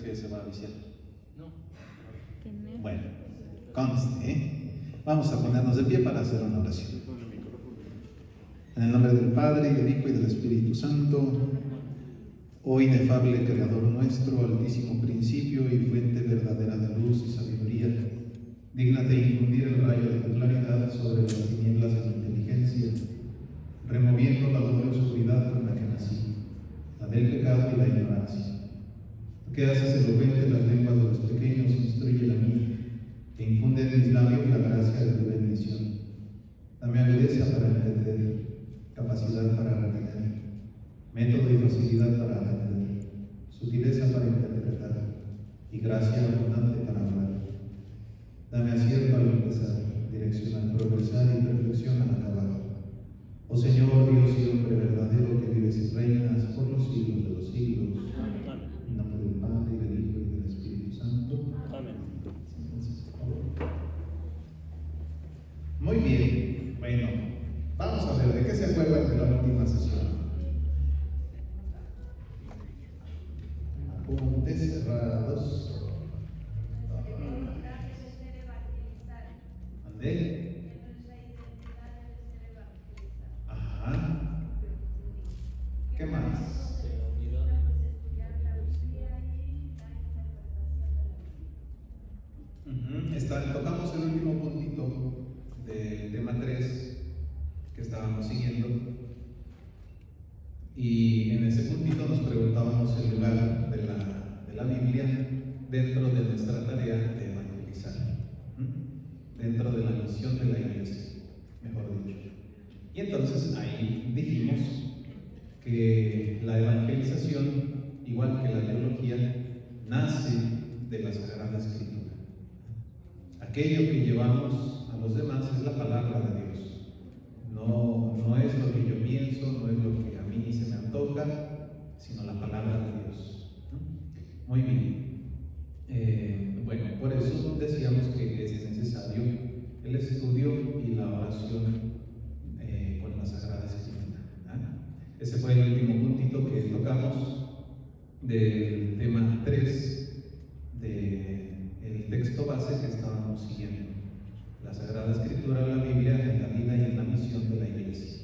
que se va a viciar. No. Bueno, conste, ¿eh? Vamos a ponernos de pie para hacer una oración. En el nombre del Padre, y del Hijo, y del Espíritu Santo. Oh inefable Creador nuestro, altísimo principio y fuente verdadera de luz y sabiduría, dígnate infundir el rayo de tu claridad sobre las tinieblas de mi inteligencia, removiendo la doble oscuridad con la que nací, la del pecado y la ignorancia. Tú que haces elocuente las lenguas de los pequeños, instruye la mía, que infunde en mis labios la gracia de tu bendición. Dame agudeza para entender, capacidad para retener, método y facilidad para aprender, sutileza para interpretar y gracia abundante para hablar. Dame acierto al empezar, dirección al progresar y perfección al acabar. Oh Señor, Dios y hombre verdadero, que vives y reinas por los siglos de los siglos. Amén. En nombre del Padre, y del Hijo, y del Espíritu Santo. Amén. Muy bien, bueno, vamos a ver de qué se acuerdan de la última sesión. Apuntes cerrados. ¿Andé? Ajá. ¿Qué más? Tocamos el último puntito del tema 3 que estábamos siguiendo, y en ese puntito nos preguntábamos el lugar de la Biblia dentro de nuestra tarea de evangelizar, dentro de la misión de la iglesia, mejor dicho. Y entonces ahí dijimos que la evangelización, igual que la teología, nace de la Sagrada Escritura. Aquello que llevamos a los demás es la palabra de Dios. No es lo que yo pienso, no es lo que a mí se me antoja, sino la palabra de Dios. Muy bien. Bueno, por eso decíamos que es necesario el estudio y la oración con la Sagrada Escritura. Ese fue el último puntito que tocamos del tema 3 del texto base que estábamos siguiendo. La Sagrada Escritura, la Biblia, en la vida y en la misión de la iglesia.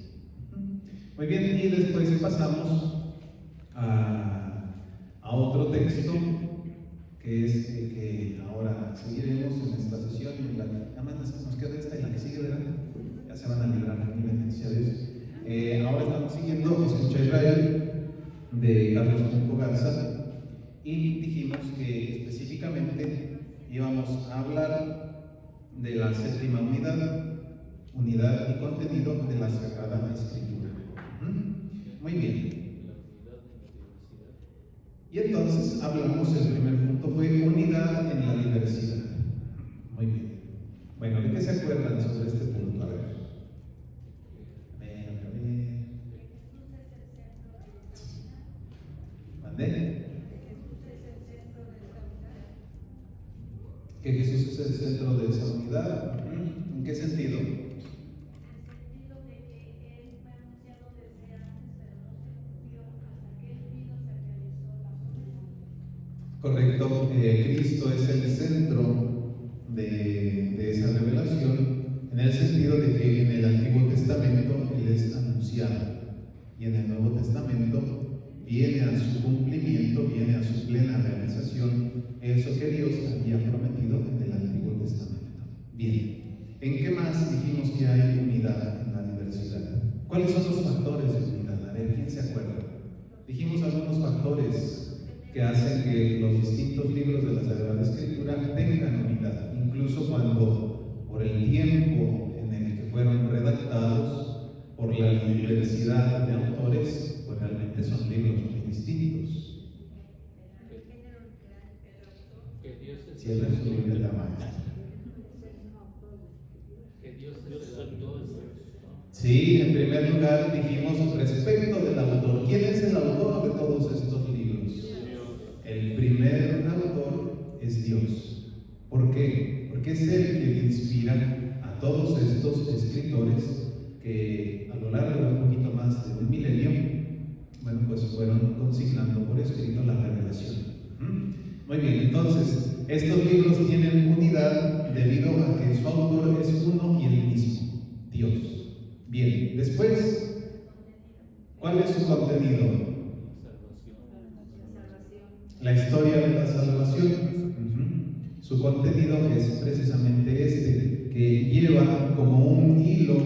Muy bien, y después pasamos a otro texto que es el que ahora seguiremos en esta sesión, en la que nada más nos queda esta y la que sigue, ¿verdad? Ya se van a librar aquí, bendición a Dios. Ahora estamos siguiendo Escucha Israel de Carlos Junco Garza, y dijimos que específicamente íbamos a hablar de la séptima unidad y contenido de la Sagrada Escritura. Muy bien. Y entonces hablamos, el primer punto fue unidad en la diversidad. Muy bien. Bueno, ¿de qué se acuerdan sobre este punto? A ver. ¿Mandé? Que Jesús es el centro de esa unidad. ¿En qué sentido? Correcto, Cristo es el centro de esa revelación, en el sentido de que en el Antiguo Testamento Él es anunciado, y en el Nuevo Testamento viene a su cumplimiento, viene a su plena realización eso que Dios había prometido en el Antiguo Testamento. Bien, ¿en qué más dijimos que hay unidad en la diversidad? ¿Cuáles son los factores de unidad? A ver, ¿quién se acuerda? Dijimos algunos factores que hacen que los distintos libros de la Sagrada Escritura tengan unidad, incluso cuando por el tiempo en el que fueron redactados, por la diversidad de autores, pues realmente son libros muy distintos. Cierra su libro la maestra. Sí, en primer lugar dijimos respecto del autor. ¿Quién es el autor de todos estos libros? El primer autor es Dios. ¿Por qué? Porque es Él quien inspira a todos estos escritores que a lo largo de un poquito más de un milenio, bueno, pues fueron consignando por escrito la revelación. Muy bien, entonces, estos libros tienen unidad debido a que su autor es uno y el mismo, Dios. Bien, después, ¿cuál es su contenido? La historia de la salvación. Su contenido es precisamente este, que lleva como un hilo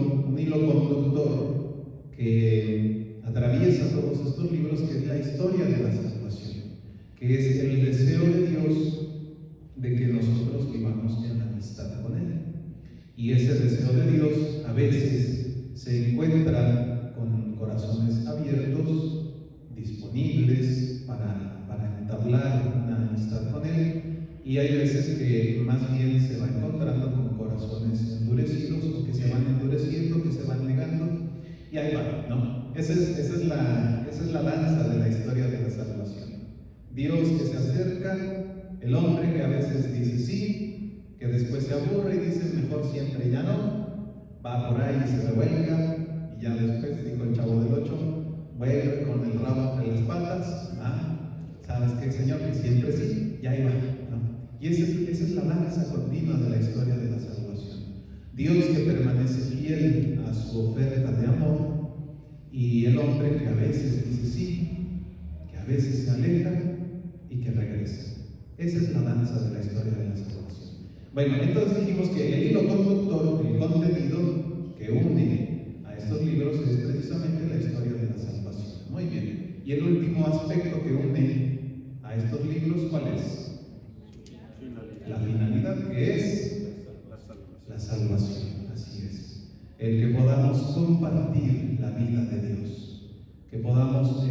conductor que atraviesa todos estos libros, que es la historia de la salvación, que es el deseo de Dios de que nosotros vivamos en amistad con Él. Y ese deseo de Dios a veces se encuentra con corazones abiertos, disponibles para entablar una amistad con Él, y hay veces que más bien se va encontrando con corazones endurecidos, o que se van endureciendo, que se van negando, y ahí va, ¿no? Esa es la danza de la historia de la salvación. Dios que se acerca, el hombre que a veces dice sí, que después se aburre y dice mejor siempre ya no, va por ahí y se revuelca, y ya después, dijo el Chavo del 8, vuelve con el rabo entre las patas. ¿Sabes qué, Señor? Que siempre sí, y ahí va, ¿no? Y esa es la danza continua de la historia de la salvación. Dios que permanece fiel a su oferta de amor, y el hombre que a veces dice sí, que a veces se aleja y que regresa. Esa es la danza de la historia de la salvación. Bueno, entonces dijimos que el hilo conductor, el contenido que une a estos libros es precisamente la historia de la salvación. Muy bien. Y el último aspecto que une a estos libros, ¿cuál es? La finalidad, que es la salvación. Así es. El que podamos compartir la vida de Dios, que podamos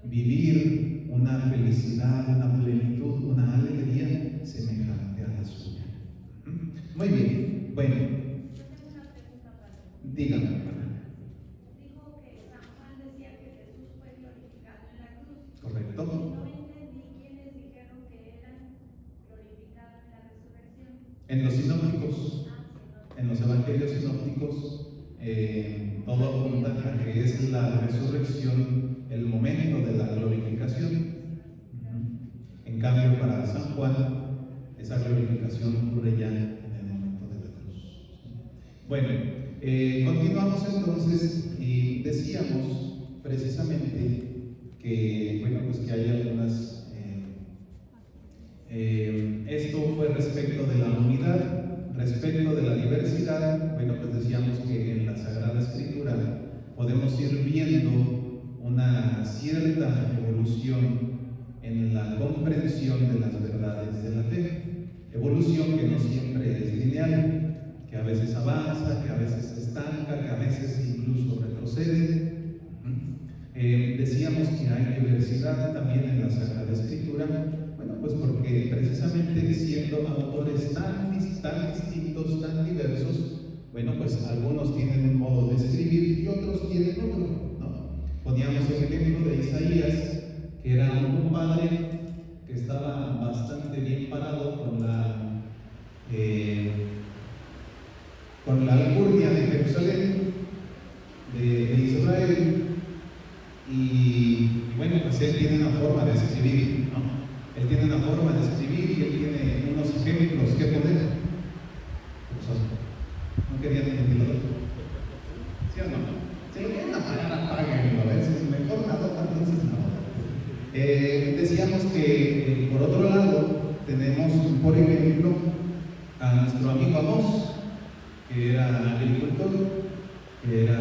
vivir una felicidad, una plenitud, una alegría semejante a la suya. Muy bien, bueno. Dígame, hermana. Dijo que San Juan decía que Jesús fue glorificado en la cruz. Correcto. No entendí quiénes dijeron que eran glorificados en la resurrección. En los sinópticos, en los evangelios sinópticos, todo apunta a que es la resurrección el momento de la glorificación. En cambio, para San Juan, esa glorificación ocurre ya en el momento de la cruz. Bueno, continuamos entonces y decíamos precisamente que, bueno, pues que hay algunas... esto fue respecto de la unidad, respecto de la diversidad. Bueno, pues decíamos que en la Sagrada Escritura podemos ir viendo una cierta evolución en la comprensión de las verdades de la fe. Evolución que no siempre es lineal, que a veces avanza, que a veces se estanca, que a veces incluso retrocede. Decíamos que hay diversidad también en la Sagrada Escritura. Bueno, pues porque precisamente siendo autores tan distintos, tan diversos, bueno, pues algunos tienen un modo de escribir y otros tienen otro, ¿no? Poníamos el ejemplo de Isaías, que era un compadre que estaba bastante bien parado con la alcurnia de Jerusalén, de Israel, y bueno, pues él tiene una forma de escribir, ¿no? Él tiene una forma de escribir y él tiene unos ejemplos que poner. ¿No querían el ventilador? ¿Sí o no? Si lo quieren apagar, apáguenlo. A veces mejor nada, entonces no. Decíamos que por otro lado tenemos, por ejemplo, a nuestro amigo Amós, que era agricultor, que era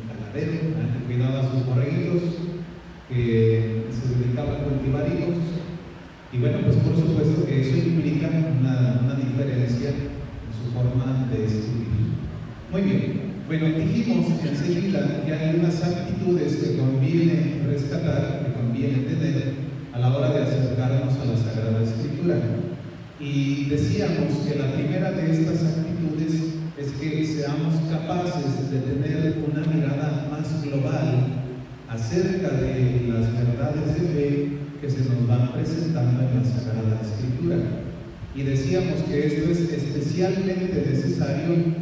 ganadero, que cuidaba a sus borreguitos, que se dedicaba a cultivar higos. Y bueno, pues por supuesto que eso implica una diferencia en su forma de escribir. Muy bien, bueno, dijimos enseguida que hay unas actitudes que conviene rescatar, que conviene tener a la hora de acercarnos a la Sagrada Escritura. Y decíamos que la primera de estas actitudes es que seamos capaces de tener una mirada más global acerca de las verdades de fe que se nos van presentando en la Sagrada Escritura. Y decíamos que esto es especialmente necesario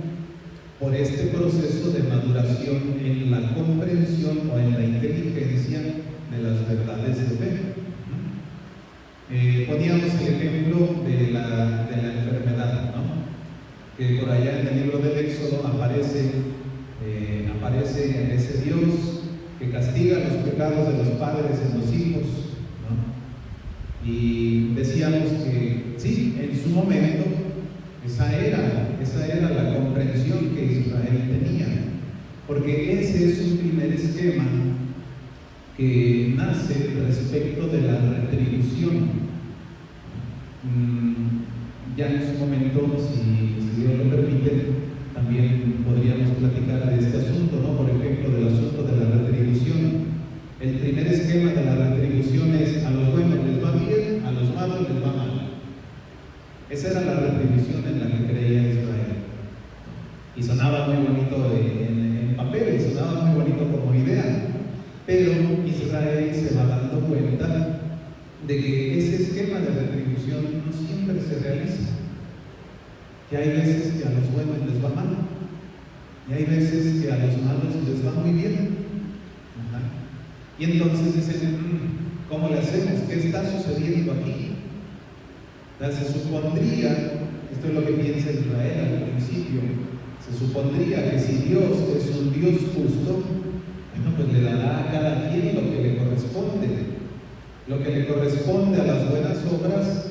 por este proceso de maduración en la comprensión o en la inteligencia de las verdades de fe. poníamos el ejemplo de la enfermedad, ¿no? Que por allá en el libro del Éxodo aparece ese Dios que castiga los pecados de los padres en los hijos, ¿no? Y decíamos que sí, en su momento esa era la comprensión que Israel tenía, porque ese es un primer esquema que nace respecto de la retribución. Ya en su momento, si Dios lo permite, también podríamos platicar de este asunto, ¿no? Por ejemplo, del asunto de la retribución. El primer esquema de la retribución es: a los buenos les va bien, a los malos les va mal. Esa era la retribución en la que creía Israel. Y sonaba muy bonito en papel, y sonaba muy bonito como idea. Pero Israel se va dando cuenta de que ese esquema de retribución no siempre se realiza. Que hay veces que a los buenos les va mal, y hay veces que a los malos les va muy bien. Y entonces dicen: ¿cómo le hacemos? ¿Qué está sucediendo aquí? Se supondría, esto es lo que piensa Israel al principio, se supondría que si Dios es un Dios justo, bueno, pues le dará a cada quien lo que le corresponde. Lo que le corresponde a las buenas obras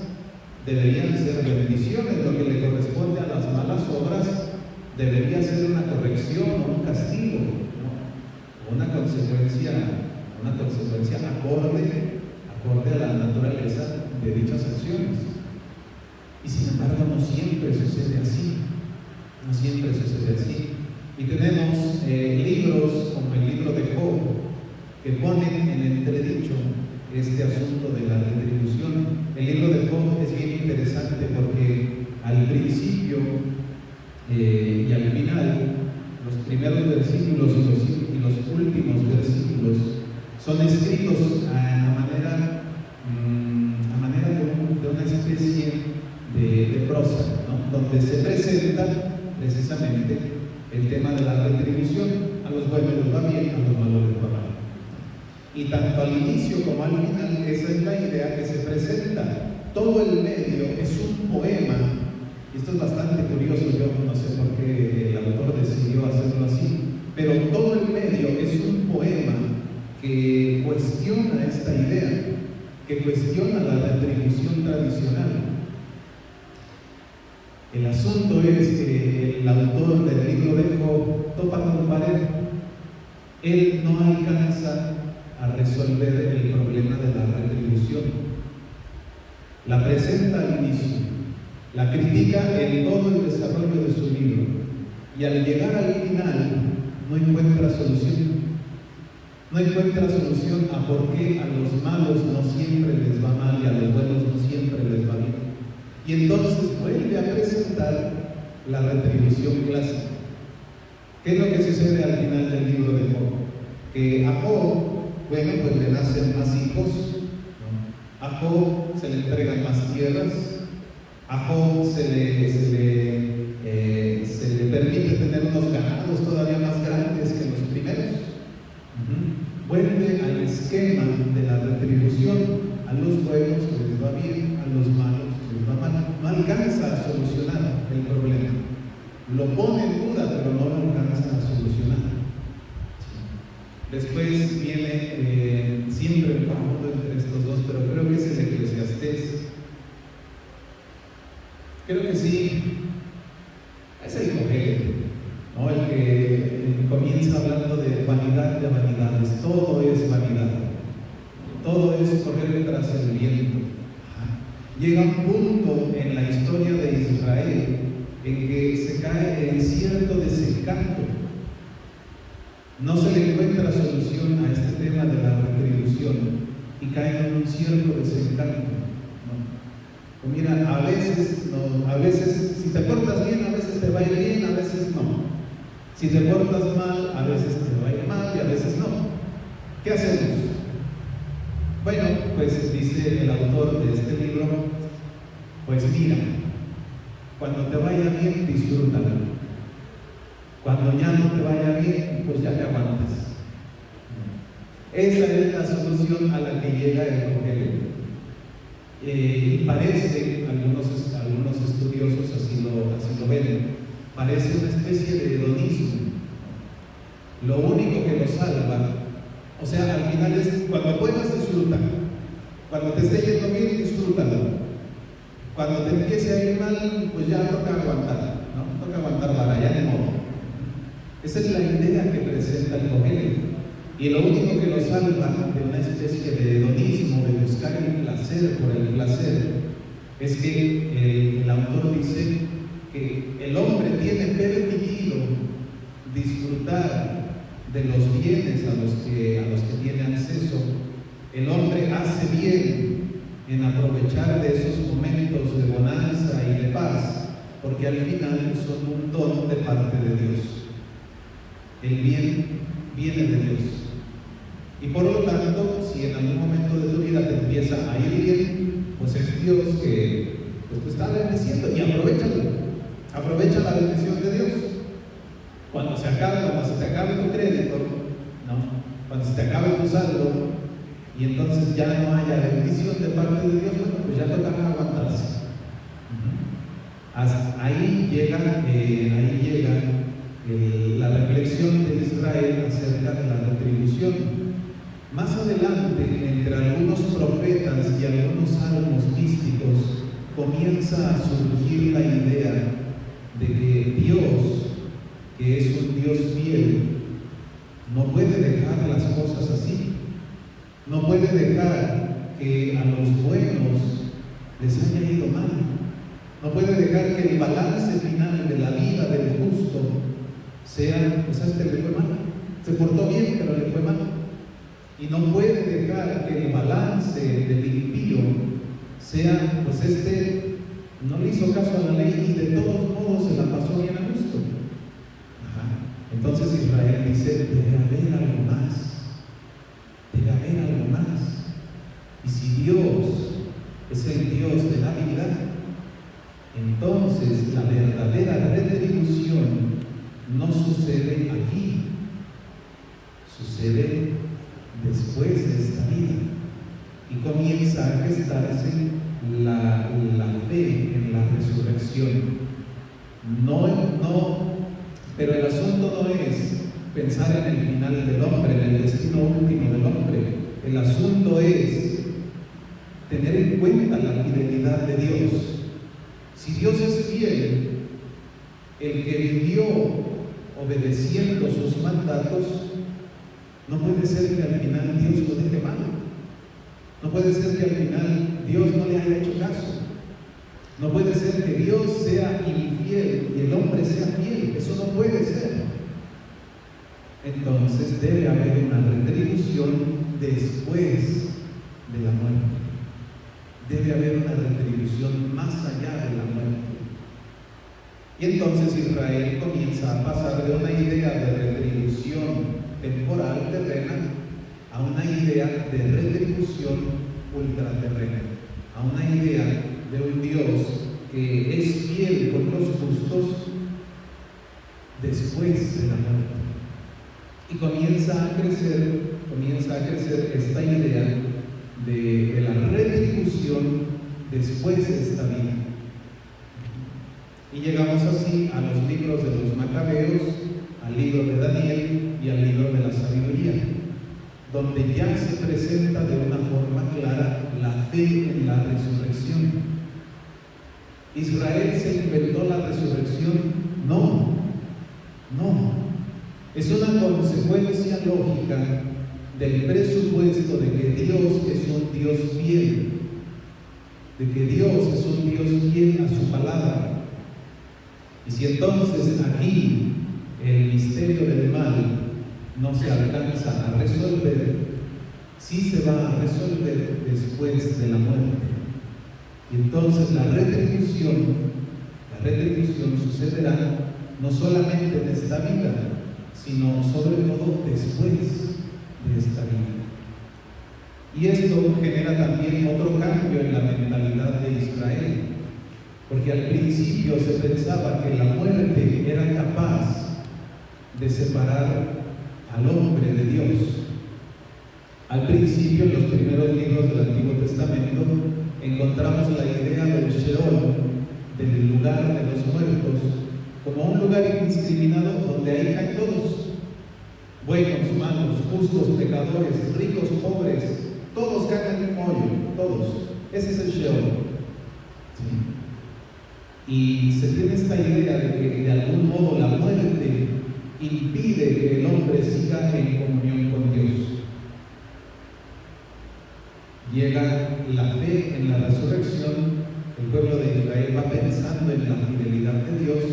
deberían ser bendiciones, lo que le corresponde a las malas obras debería ser una corrección o un castigo, ¿no? Una consecuencia acorde a la naturaleza de dichas acciones. Y sin embargo no siempre sucede así, no siempre sucede así. Y tenemos libros como el libro de Job que ponen en entredicho este asunto de la retribución. El libro de Job es bien interesante porque al principio y al final, los primeros versículos y los últimos versículos son escritos a manera de una especie de prosa, ¿no? Donde se presenta precisamente el tema de la retribución. A los buenos les va bien, a los malos les va mal. Y tanto al inicio como al final, esa es la idea que se presenta. Todo el medio es un poema. Y esto es bastante curioso, yo no sé por qué el autor decidió hacerlo así, pero todo el medio es un poema que cuestiona esta idea, que cuestiona la retribución tradicional. El asunto es que el autor del libro de Job topa con pared. Él no alcanza a resolver el problema de la retribución. La presenta al inicio, la critica en todo el desarrollo de su libro, y al llegar al final no encuentra solución. No encuentra solución a por qué a los malos no siempre les va mal y a los buenos no siempre les va bien. Y entonces vuelve a presentar la retribución clásica. ¿Qué es lo que sucede al final del libro de Job? Que a Job, bueno, pues le nacen más hijos, ¿no? A Job se le entregan más tierras, a Job se le permite tener unos ganados todavía más grandes que los primeros. Vuelve al esquema de la retribución. A los buenos les va bien, a los malos les va mal. No alcanza a solucionar el problema. Lo pone en duda, pero no lo alcanza a solucionar. Después viene siempre el conjunto entre estos dos, pero creo que es el Eclesiastés. Creo que sí, es el Cogelio, ¿no? El que comienza hablando de vanidad de vanidades. Todo es vanidad, todo es correr tras el viento. Llega un punto en la historia de Israel en que se cae en cierto desencanto. No se le encuentra solución a este tema de la retribución y cae en un cierto desencanto, ¿no? Pues mira, a veces si te portas bien, a veces te va a ir bien, a veces no. Si te portas mal, a veces te va a ir mal y a veces no. ¿Qué hacemos? Bueno, pues dice el autor de este libro, pues mira, cuando te vaya bien, disfrútalo. Cuando ya no te vaya bien, pues ya te aguantas. Esa es la solución a la que llega el Evangelio. Y parece, algunos estudiosos así lo ven, parece una especie de hedonismo. Lo único que lo salva, o sea, al final es cuando puedas disfrutar, cuando te esté yendo bien, disfrútalo. Cuando te empiece a ir mal, pues ya toca aguantar, ¿no? Toca aguantar vara, ya de modo. Esa es la idea que presenta el Evangelio. Y lo único que lo salva de una especie de hedonismo, de buscar el placer por el placer, es que el autor dice que el hombre tiene permitido disfrutar de los bienes a los que tiene acceso. El hombre hace bien en aprovechar de esos momentos de bonanza y de paz, porque al final son un don de parte de Dios. El bien viene de Dios. Y por lo tanto, si en algún momento de tu vida te empieza a ir bien, pues es Dios que pues, te está bendiciendo, y aprovecha la bendición de Dios. Cuando se te acabe tu crédito, ¿no? Cuando se te acabe tu saldo, y entonces ya no haya bendición de parte de Dios, bueno, pues ya tocará aguantarse. Ahí llega la reflexión de Israel acerca de la retribución. Más adelante, entre algunos profetas y algunos salmos místicos, comienza a surgir la idea de que Dios, que es un Dios fiel, no puede dejar las cosas así. No puede dejar que a los buenos les haya ido mal. No puede dejar que el balance final de la vida del justo sea, pues a este le fue mal. Se portó bien, pero le fue mal. Y no puede dejar que el balance del impío sea, pues no le hizo caso a la ley y de todos modos se la pasó bien a gusto. Entonces Israel dice, debe haber algo más. Debe haber algo más. Y si Dios es el Dios de la vida, entonces la verdadera retribución no sucede aquí, sucede después de esta vida. Y comienza a gestarse la fe en la resurrección. Pero el asunto no es pensar en el final del hombre, en el destino último del hombre. El asunto es tener en cuenta la fidelidad de Dios. Si Dios es fiel, el que vivió obedeciendo sus mandatos, no puede ser que al final Dios lo deje mal. No puede ser que al final Dios no le haya hecho caso. No puede ser que Dios sea infiel y el hombre sea fiel. Eso no puede ser. Entonces debe haber una retribución después de la muerte. Debe haber una retribución más allá de la muerte. Y entonces Israel comienza a pasar de una idea de retribución temporal terrena a una idea de retribución ultraterrena, a una idea de un Dios que es fiel con los justos después de la muerte. Y comienza a crecer esta idea de la retribución después de esta vida. Y llegamos así a los libros de los Macabeos, al libro de Daniel y al libro de la sabiduría, donde ya se presenta de una forma clara la fe en la resurrección. ¿Israel se inventó la resurrección? No. Es una consecuencia lógica del presupuesto de que Dios es un Dios fiel, de que Dios es un Dios fiel a su palabra. Y si entonces aquí el misterio del mal no se alcanza a resolver, sí se va a resolver después de la muerte. Y entonces la retribución sucederá no solamente en esta vida, sino sobre todo después de esta vida. Y esto genera también otro cambio en la mentalidad de Israel, porque al principio se pensaba que la muerte era capaz de separar al hombre de Dios. Al principio, en los primeros libros del Antiguo Testamento, encontramos la idea del Sheol, del lugar de los muertos, como un lugar indiscriminado donde ahí caen todos, buenos, malos, justos, pecadores, ricos, pobres, todos caen en el mismo hoyo, todos. Ese es el Sheol. ¿Sí? Y se tiene esta idea de que de algún modo la muerte impide que el hombre siga en comunión con Dios. Llega la fe en la resurrección, el pueblo de Israel va pensando en la fidelidad de Dios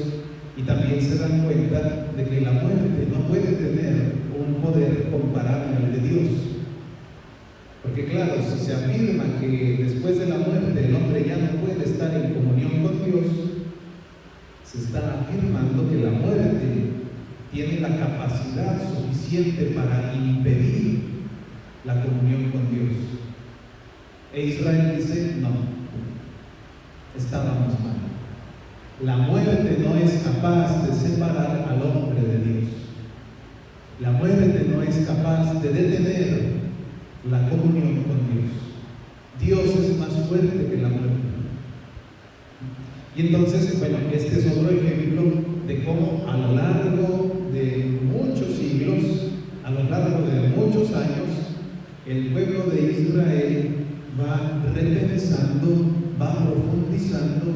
y también se dan cuenta de que la muerte no puede tener un poder comparable al de Dios. Porque claro, si se afirma que después de la muerte el hombre ya no puede estar en comunión con Dios, se está afirmando que la muerte tiene la capacidad suficiente para impedir la comunión con Dios. E Israel dice, no, estábamos mal. La muerte no es capaz de separar al hombre de Dios. La muerte no es capaz de detener la comunión con Dios. Dios es más fuerte que la muerte. Y entonces, bueno, este es otro ejemplo de cómo a lo largo de muchos siglos, a lo largo de muchos años, el pueblo de Israel va repensando, va profundizando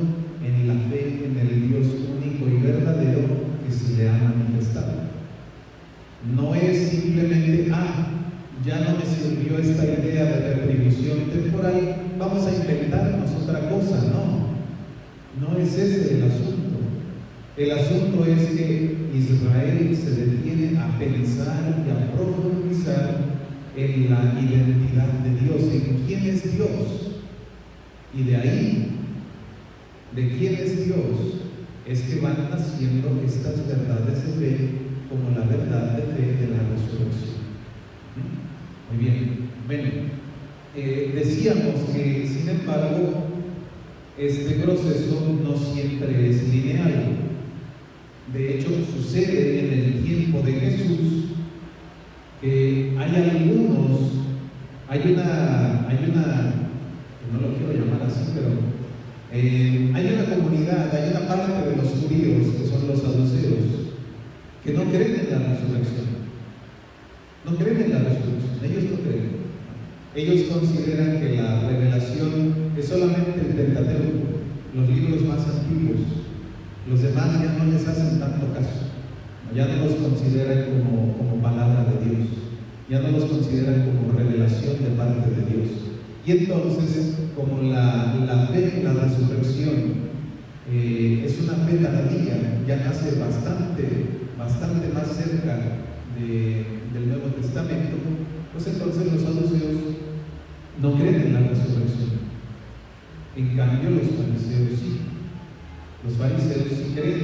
en la fe en el Dios único y verdadero que se le ha manifestado. No es simplemente, ya no me sirvió esta idea de retribución temporal, vamos a inventarnos otra cosa. No es ese el asunto. El asunto es que Israel se detiene a pensar y a profundizar en la identidad de Dios, en quién es Dios. Y de ahí, de quién es Dios, es que van naciendo estas verdades de fe, como la verdad de fe de la resurrección. Muy bien. Bueno, decíamos que, sin embargo, este proceso no siempre es lineal. De hecho, sucede en el tiempo de Jesús que hay una, no lo quiero llamar así, pero hay una comunidad, hay una parte de los judíos, que son los saduceos, que no creen en la resurrección. No creen en la resurrección, ellos no creen. Ellos consideran que la revelación es solamente el Pentateuco, los libros más antiguos. Los demás ya no les hacen tanto caso, ya no los consideran como palabra de Dios, ya no los consideran como revelación de parte de Dios. Y entonces, como la fe en la resurrección es una fe tardía, ya nace bastante más cerca del Nuevo Testamento, pues entonces los saduceos no creen en la resurrección. En cambio, los fariseos sí. Los fariseos sí creen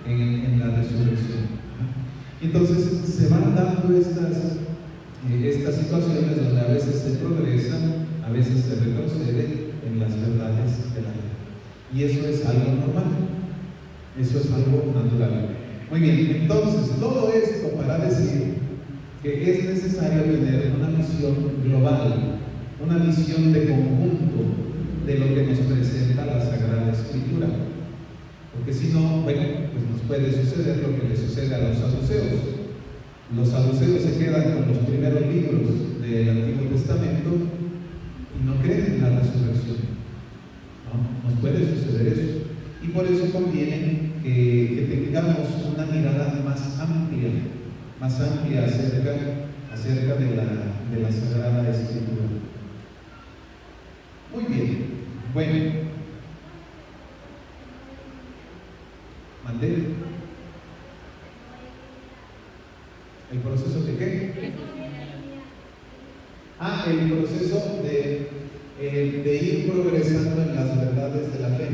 en la resurrección. Entonces se van dando estas situaciones donde a veces se progresa, a veces se retrocede en las verdades de la fe. Y eso es algo normal, eso es algo natural. Muy bien, entonces todo esto para decir que es necesario tener una visión global, una visión de conjunto de lo que nos presenta la Sagrada Escritura. Porque si no, bueno, pues nos puede suceder lo que le sucede a los saduceos. Los saduceos se quedan con los primeros libros del Antiguo Testamento y no creen en la resurrección. ¿No? Nos puede suceder eso. Y por eso conviene que tengamos una mirada más amplia acerca de la Sagrada Escritura. Muy bien. Bueno. ¿Mandé? ¿El proceso de qué? El proceso de ir progresando en las verdades de la fe.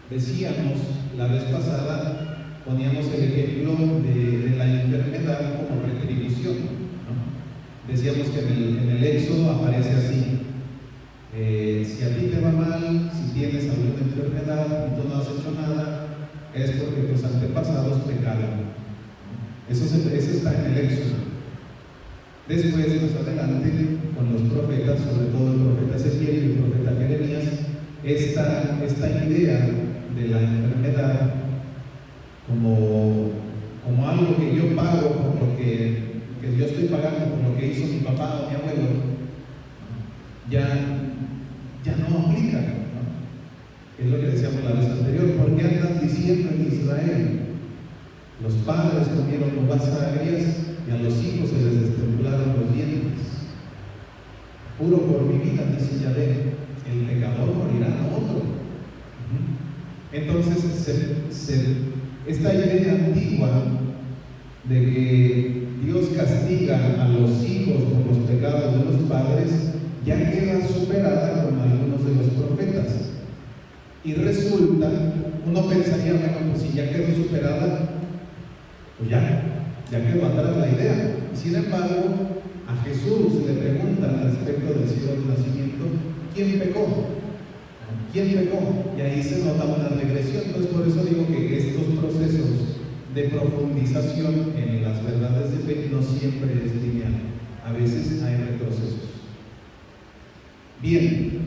Decíamos la vez pasada, poníamos el ejemplo de la enfermedad como retribución, ¿no? Decíamos que en el Éxodo aparece así: si a ti te va mal, si tienes alguna enfermedad y tú no has hecho nada, es porque tus antepasados pecaron. Eso está en el Éxodo. Después, más adelante, con los profetas, sobre todo el profeta Ezequiel y el profeta Jeremías, esta idea de la enfermedad como algo que yo pago por lo que yo estoy pagando por lo que hizo mi papá o mi abuelo, ya no aplica, ¿no? Es lo que decíamos la vez anterior. ¿Por qué andan diciendo en Israel? Los padres comieron uvas agrias y a los hijos se les destemplaron los dientes. Juro por mi vida, dice Yahvé, el pecador morirá, no otro. Entonces, esta idea antigua de que Dios castiga a los hijos por los pecados de los padres ya queda superada con algunos de los profetas. Y resulta, uno pensaría, bueno, pues si ya quedó superada, pues ya quedó atrás la idea. Sin embargo, a Jesús le preguntan al respecto del cielo del nacimiento, ¿quién pecó? ¿Quién pecó? Y ahí se nota una regresión. Entonces, por eso digo que estos procesos de profundización en las verdades de fe no siempre es lineal. A veces hay retrocesos. Bien,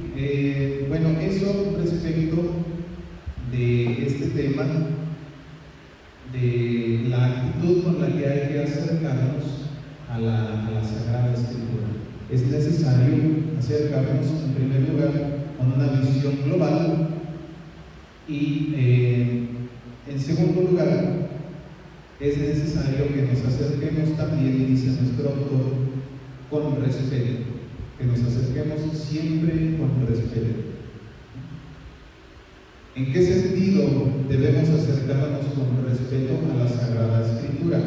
bueno, eso respecto de este tema, de la actitud con la que hay que acercarnos a la Sagrada Escritura. Es necesario acercarnos, en primer lugar, con una visión global y, en segundo lugar, es necesario que nos acerquemos también, dice nuestro autor, con respeto, que nos acerquemos siempre con respeto. ¿En qué sentido debemos acercarnos con respeto a la Sagrada Escritura?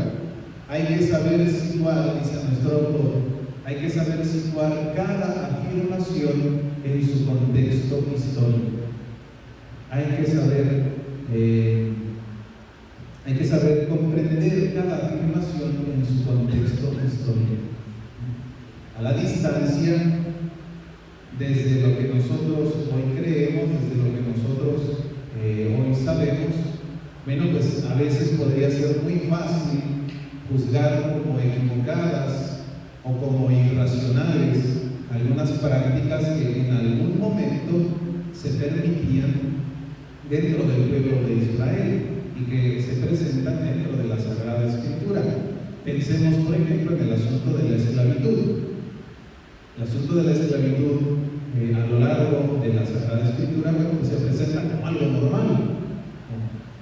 Hay que saber situar, dice nuestro autor, hay que saber situar cada afirmación en su contexto histórico. Hay que saber comprender cada afirmación en su contexto histórico. A la distancia, desde lo que nosotros hoy creemos, desde lo que nosotros hoy sabemos, bueno, pues a veces podría ser muy fácil juzgar como equivocadas o como irracionales algunas prácticas que en algún momento se permitían dentro del pueblo de Israel y que se presentan dentro de la Sagrada Escritura. Pensemos, por ejemplo, en el asunto de la esclavitud. El asunto de la esclavitud a lo largo de la Sagrada Escritura, bueno, pues se presenta como algo normal, ¿no?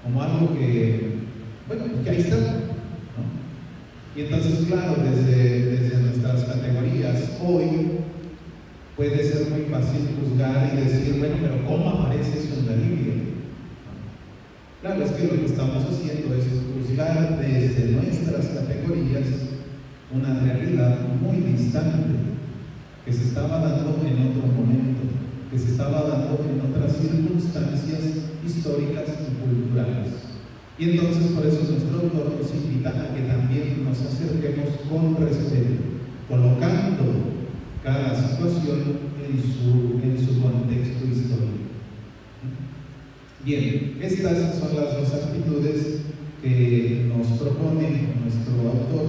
Como algo que, bueno, pues que ahí está, ¿no? Y entonces, claro, desde nuestras categorías hoy puede ser muy fácil juzgar y decir, bueno, pero ¿cómo aparece eso en la Biblia? Claro, es que lo que estamos haciendo es juzgar desde nuestras categorías una realidad muy distante, que se estaba dando en otro momento, que se estaba dando en otras circunstancias históricas y culturales. Y entonces por eso nuestro autor nos invita a que también nos acerquemos con respeto, colocando cada situación en su contexto histórico. Bien, estas son las dos actitudes que nos propone nuestro autor,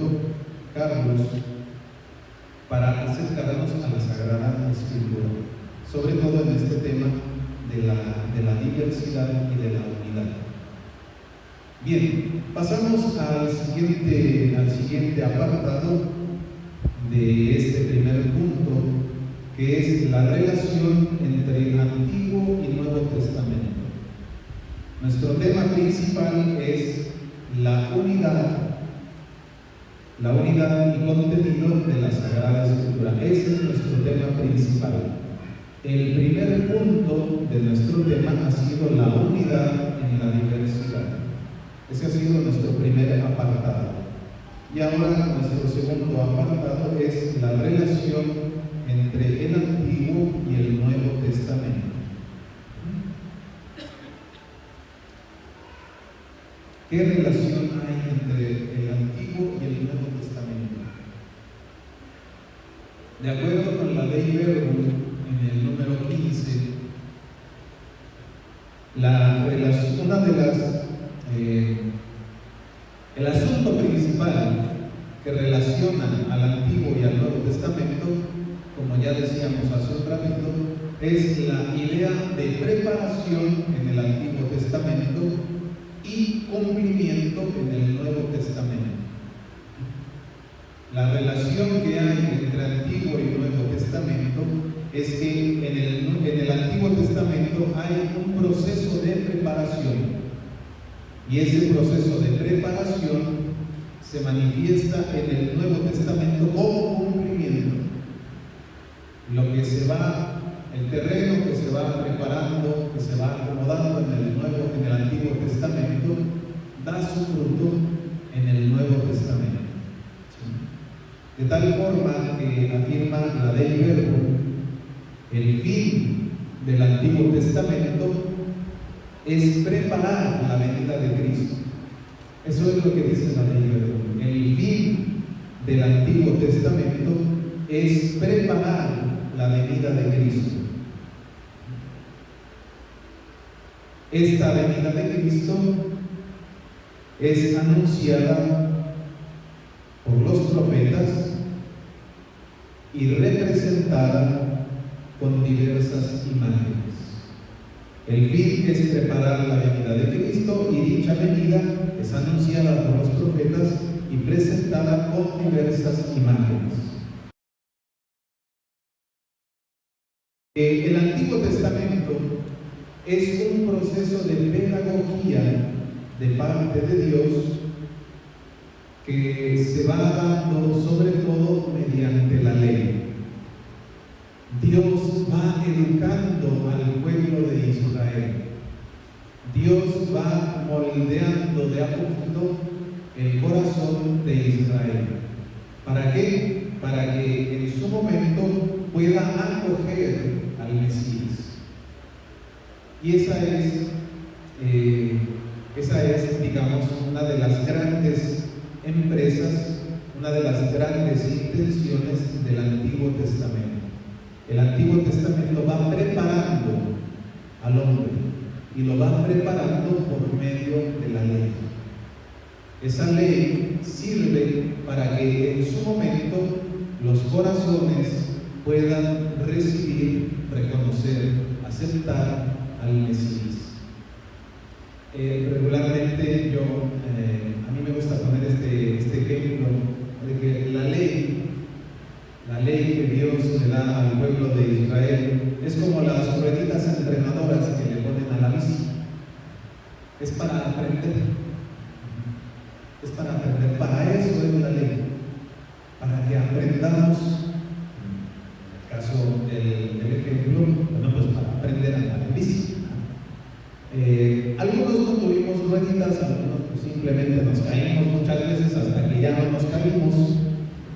Carlos, para acercarnos a la Sagrada Escritura, sobre todo en este tema de la diversidad y de la unidad. Bien, pasamos al siguiente apartado de este primer punto, que es la relación entre Antiguo y Nuevo Testamento. Nuestro tema principal es la unidad y contenido de la Sagrada Escritura. Ese es nuestro tema principal. El primer punto de nuestro tema ha sido la unidad en la diversidad. Ese ha sido nuestro primer apartado. Y ahora nuestro segundo apartado es la relación entre el Antiguo y el Nuevo Testamento. ¿Qué relación hay entre el Antiguo y el Nuevo Testamento? De acuerdo con la ley Verbum, en el número 15, el asunto principal que relacionan al Antiguo y al Nuevo Testamento, como ya decíamos hace un ratito, es la idea de preparación en el Antiguo Testamento y cumplimiento en el Nuevo Testamento. La relación que hay entre Antiguo y Nuevo Testamento es que en el Antiguo Testamento hay un proceso de preparación, y ese proceso de preparación se manifiesta en el Nuevo Testamento como cumplimiento. Lo que se va, el terreno que se va preparando, que se va acomodando en el Antiguo Testamento, da su fruto en el Nuevo Testamento. ¿Sí? De tal forma que afirma la Dei Verbum, el fin del Antiguo Testamento es preparar la venida de Cristo. Eso es lo que dice la Dei Verbum. El fin del Antiguo Testamento es preparar la venida de Cristo. Esta venida de Cristo es anunciada por los profetas y representada con diversas imágenes. El fin es preparar la venida de Cristo, y dicha venida es anunciada por los profetas y presentada con diversas imágenes. El Antiguo Testamento es un proceso de pedagogía de parte de Dios que se va dando sobre todo mediante la ley. Dios va educando al pueblo de Israel. Dios va moldeando de a poquito el corazón de Israel. ¿Para qué? Para que en su momento pueda acoger al Mesías. Y esa es, digamos, una de las grandes empresas, una de las grandes intenciones del Antiguo Testamento. El Antiguo Testamento va preparando al hombre, y lo va preparando por medio de la ley. Esa ley sirve para que en su momento los corazones puedan recibir, reconocer, aceptar al Mesías. Regularmente a mí me gusta poner este ejemplo de que la ley que Dios le da al pueblo de Israel es como las rueditas entrenadoras que le ponen a la bici. Es para aprender. Es para aprender. Para eso es la ley. Para que aprendamos, en el caso del ejemplo, bueno, pues para aprender a andar en bici. Algunos no tuvimos rueditas, algunos pues simplemente nos caímos muchas veces hasta que ya no nos caímos,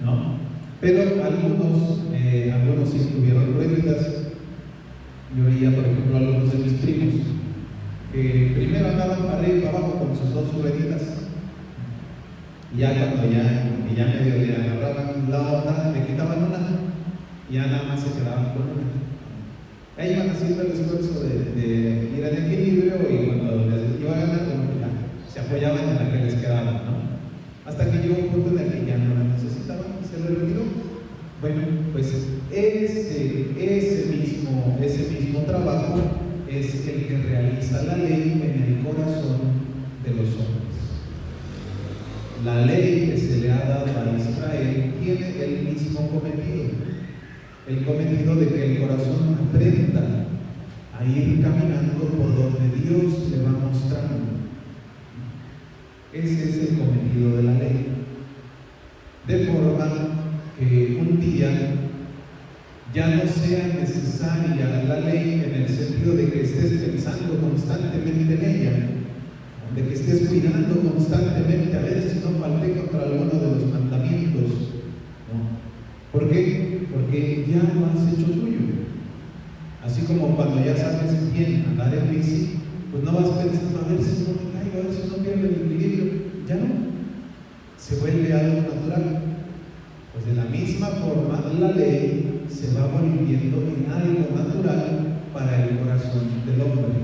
¿no? Pero algunos sí tuvieron rueditas. Yo veía, por ejemplo, a algunos de mis primos que primero andaban para arriba y para abajo con sus dos rueditas, y ya cuando ya medio le agarraban la onda, le quitaban una y ya nada más se quedaban con una. Ahí iban haciendo el esfuerzo de ir al equilibrio, y cuando les iba a ganar, ya se apoyaban en la que les quedaba, ¿no? Hasta que llegó un punto en el que ya no la necesitaban y se le retiró. Bueno, pues ese mismo trabajo es el que realiza la ley en el corazón de los hombres. La ley que se le ha dado a Israel tiene el mismo cometido, el cometido de que el corazón aprenda a ir caminando por donde Dios le va mostrando. Ese es el cometido de la ley. De forma que un día ya no sea necesaria la ley en el sentido de que estés pensando constantemente en ella, de que estés cuidando constantemente a ver si no falté contra alguno de los mandamientos, ¿no? ¿Por qué? Porque ya lo has hecho tuyo. Así como cuando ya sabes bien andar en bici, pues no vas pensando a ver si no me caigo, a ver si no pierdo el equilibrio. Ya no, se vuelve algo natural. Pues de la misma forma, la ley se va volviendo en algo natural para el corazón del hombre,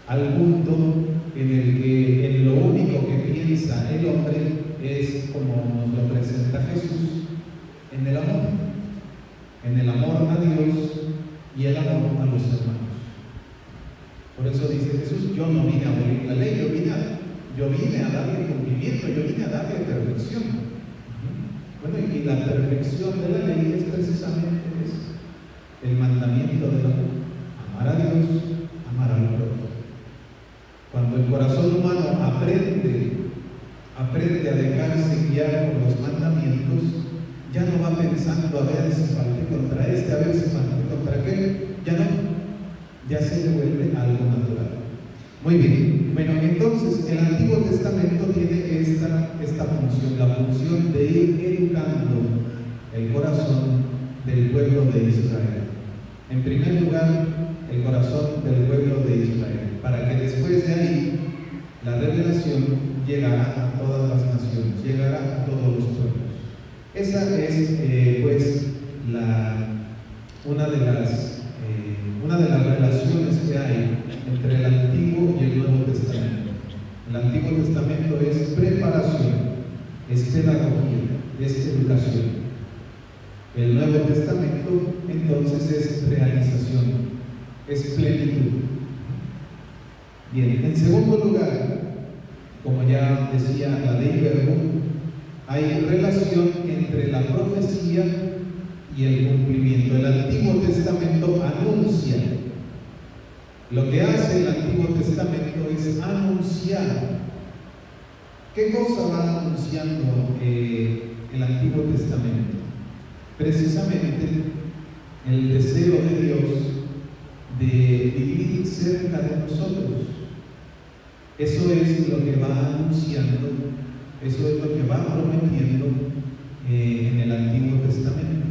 al punto en el que en lo único que piensa el hombre es como nos lo presenta Jesús en el amor a Dios y el amor a los hermanos. Por eso dice Jesús, yo no vine a abolir la ley, yo vine a darle cumplimiento, yo vine a darle perfección. Bueno, y la perfección de la ley es precisamente el mandamiento del amor, amar a Dios, amar al prójimo. Cuando el corazón humano aprende a dejarse guiar por los mandamientos, ya no va pensando a ver si falté contra este, a ver si falté contra aquel, ya se le vuelve algo natural. Muy bien, bueno, entonces el Antiguo Testamento tiene esta función, la función de ir educando el corazón del pueblo de Israel. En primer lugar, el corazón del pueblo de Israel, para que después de ahí la revelación llegara a todas las naciones, llegara a todos los pueblos. Esa es pues una de las relaciones que hay entre el Antiguo y el Nuevo Testamento. El Antiguo Testamento es preparación, es pedagogía, es educación. El Nuevo Testamento entonces es realización, es plenitud. Bien, en segundo lugar, como ya decía la ley verbo, hay relación entre la profecía y el cumplimiento. El Antiguo Testamento anuncia. Lo que hace el Antiguo Testamento es anunciar. ¿Qué cosa va anunciando el Antiguo Testamento? Precisamente el deseo de Dios de vivir cerca de nosotros. Eso es lo que va anunciando, eso es lo que va prometiendo en el Antiguo Testamento.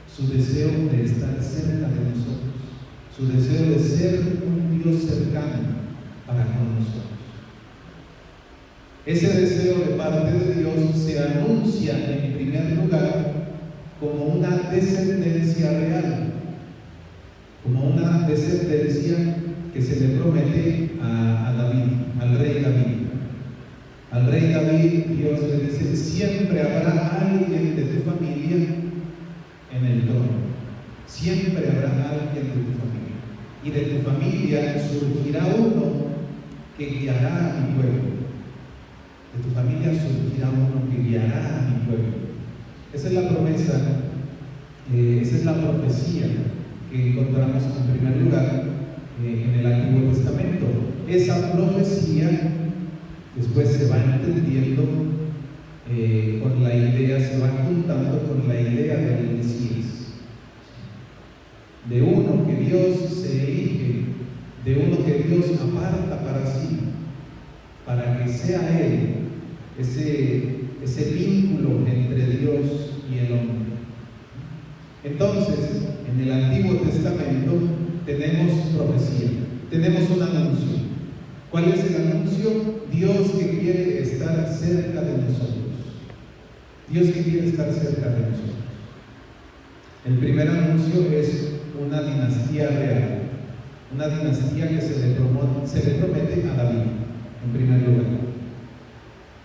Su deseo de estar cerca de nosotros, su deseo de ser un Dios cercano para con nosotros. Ese deseo de parte de Dios se anuncia en primer lugar como una descendencia real, como una descendencia que se le promete a David, al rey David. Al rey David, Dios le dice, siempre habrá alguien de tu familia en el trono. Siempre habrá alguien de tu familia. Y de tu familia surgirá uno que guiará a mi pueblo. De tu familia surgirá uno que guiará a mi pueblo. Esa es la promesa, esa es la profecía que encontramos en primer lugar en el Antiguo Testamento. Esa profecía después se va entendiendo con la idea, se va juntando con la idea del Mesías, de uno que Dios se elige, de uno que Dios aparta para sí, para que sea Él ese vínculo entre Dios y el hombre. Entonces, en el Antiguo Testamento tenemos profecía, tenemos un anuncio. ¿Cuál es el anuncio? Dios que quiere estar cerca de nosotros. Dios que quiere estar cerca de nosotros. El primer anuncio es una dinastía real, una dinastía que se le promete a David, en primer lugar.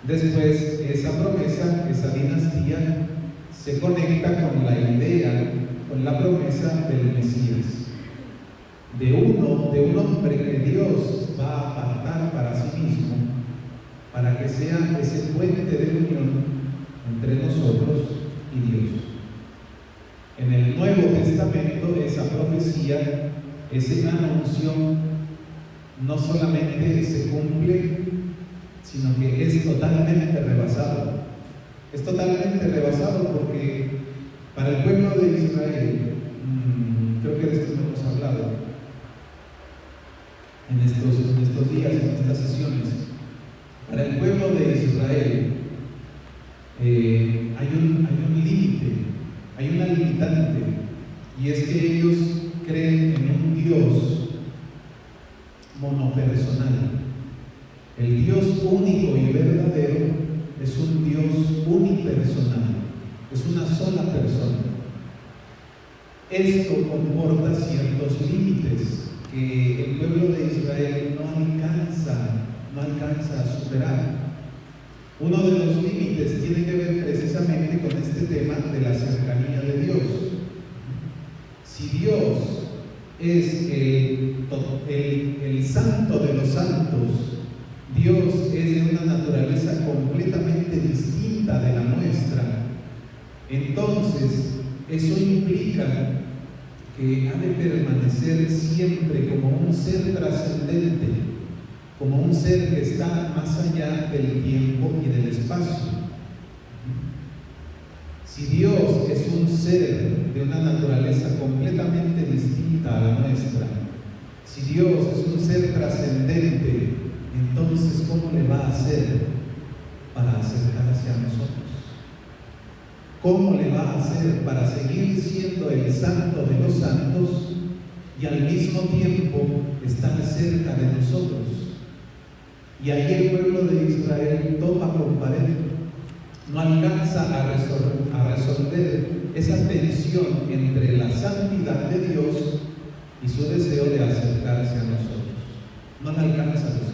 Después, esa promesa, esa dinastía, se conecta con la idea, con la promesa del Mesías, de un hombre que Dios va a apartar para sí mismo, para que sea ese puente de unión entre nosotros y Dios. En el Nuevo Testamento, esa profecía, ese anuncio, no solamente se cumple, sino que es totalmente rebasado. Es totalmente rebasado porque para el pueblo de Israel, creo que de esto no hemos hablado en estos días, en estas sesiones. Para el pueblo de Israel hay un límite, hay una limitante, y es que ellos creen en un Dios monopersonal. El Dios único y verdadero es un Dios unipersonal, es una sola persona. Esto comporta ciertos límites que el pueblo de Israel no alcanza a superar. Uno de los límites tiene que ver precisamente con este tema de la cercanía de Dios. Si Dios es el santo de los santos, Dios es de una naturaleza completamente distinta de la nuestra, entonces eso implica que ha de permanecer siempre como un ser trascendente, como un ser que está más allá del tiempo y del espacio. Si Dios es un ser de una naturaleza completamente distinta a la nuestra, si Dios es un ser trascendente, entonces ¿cómo le va a hacer para acercarse a nosotros? ¿Cómo le va a hacer para seguir siendo el santo de los santos y al mismo tiempo estar cerca de nosotros? Y ahí el pueblo de Israel topa con pared, no alcanza a resolver esa tensión entre la santidad de Dios y su deseo de acercarse a nosotros. No la alcanza a resolver.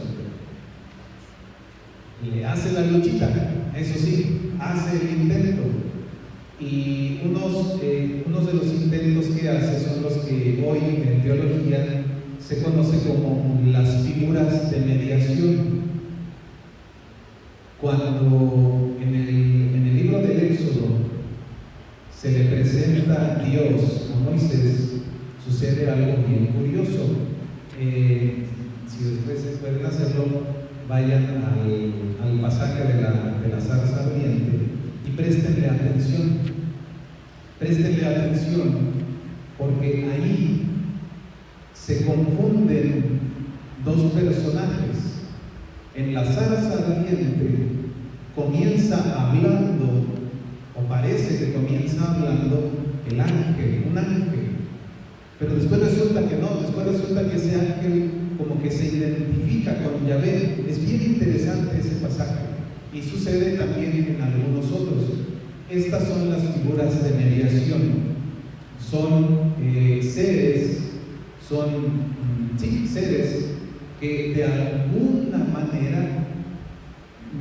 Le hace la luchita, eso sí, hace el intento. Y unos de los intentos que hace son los que hoy en teología se conoce como las figuras de mediación. Cuando en el libro del Éxodo se le presenta a Dios a Moisés, sucede algo bien curioso. Si después pueden hacerlo, vayan al pasaje de la zarza ardiente y préstenle atención. Préstenle atención, porque ahí se confunden dos personajes. En la zarza ardiente comienza hablando, o parece que comienza hablando, el ángel, un ángel. Pero después resulta que no, después resulta que ese ángel como que se identifica con Yahvé. Es bien interesante ese pasaje y sucede también en algunos otros. Estas son las figuras de mediación. Son seres que de alguna manera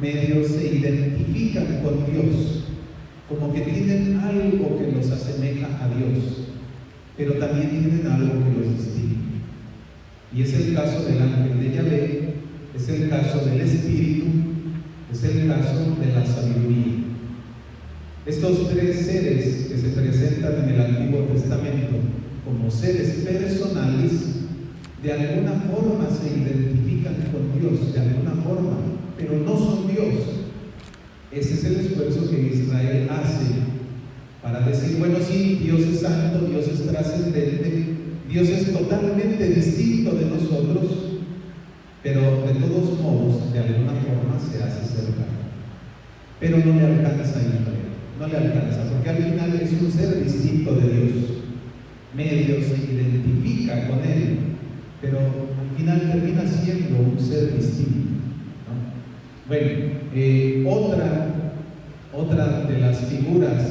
medio se identifican con Dios, como que tienen algo que los asemeja a Dios, pero también tienen algo que los distingue. Y es el caso del ángel de Yahvé, es el caso del Espíritu, es el caso de la sabiduría. Estos tres seres que se presentan en el Antiguo Testamento como seres personales, de alguna forma se identifican con Dios, de alguna forma, pero no son Dios. Ese es el esfuerzo que Israel hace para decir, bueno, sí, Dios es santo, Dios es trascendente, Dios es totalmente distinto de nosotros, pero de todos modos, de alguna forma se hace cercano. Pero no le alcanza a Israel, no le alcanza, porque al final es un ser distinto de Dios. Medio se identifica con Él, pero al final termina siendo un ser distinto, ¿no? Bueno, otra de las figuras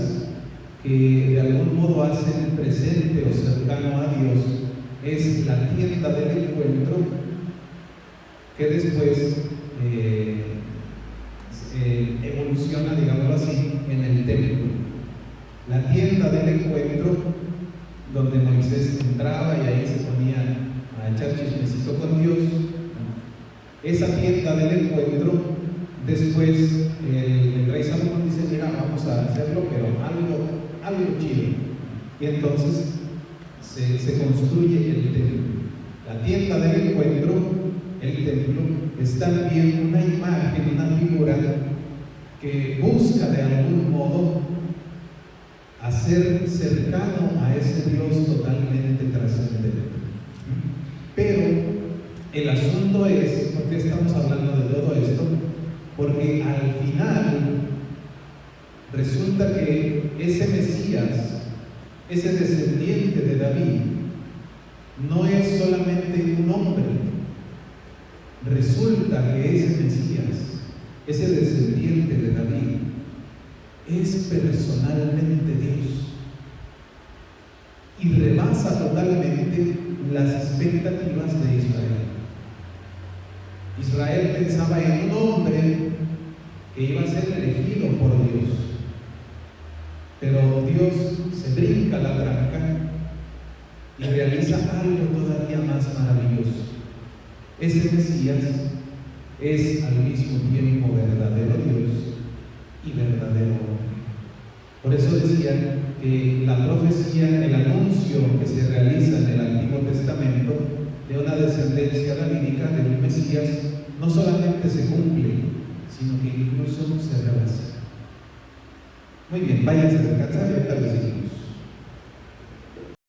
que de algún modo hacen presente o cercano a Dios es la tienda del encuentro, que después evoluciona, digámoslo así, en el templo. La tienda del encuentro, donde Moisés entraba y ahí se ponía a echar chismecito con Dios. Esa tienda del encuentro, después el rey Salomón dice, mira, vamos a hacerlo, pero algo chido. Y entonces se construye el templo. La tienda del encuentro, el templo, es también una imagen, una figura que busca de algún modo hacer cercano a ese Dios totalmente trascendente. Pero el asunto es, ¿por qué estamos hablando de todo esto? Porque al final resulta que ese Mesías, ese descendiente de David, no es solamente un hombre. Resulta que ese Mesías, ese descendiente de David, es personalmente Dios y rebasa totalmente las expectativas de Israel. Israel pensaba en un hombre que iba a ser elegido por Dios. Pero Dios se brinca la tranca y realiza algo todavía más maravilloso. Ese Mesías es al mismo tiempo verdadero Dios y verdadero hombre. Por eso decían que la profecía, el anuncio que se realiza en el Antiguo Testamento de una descendencia davídica del Mesías no solamente se cumple, sino que incluso se rebasa. Muy bien, váyanse a descansar y ahorita les seguimos.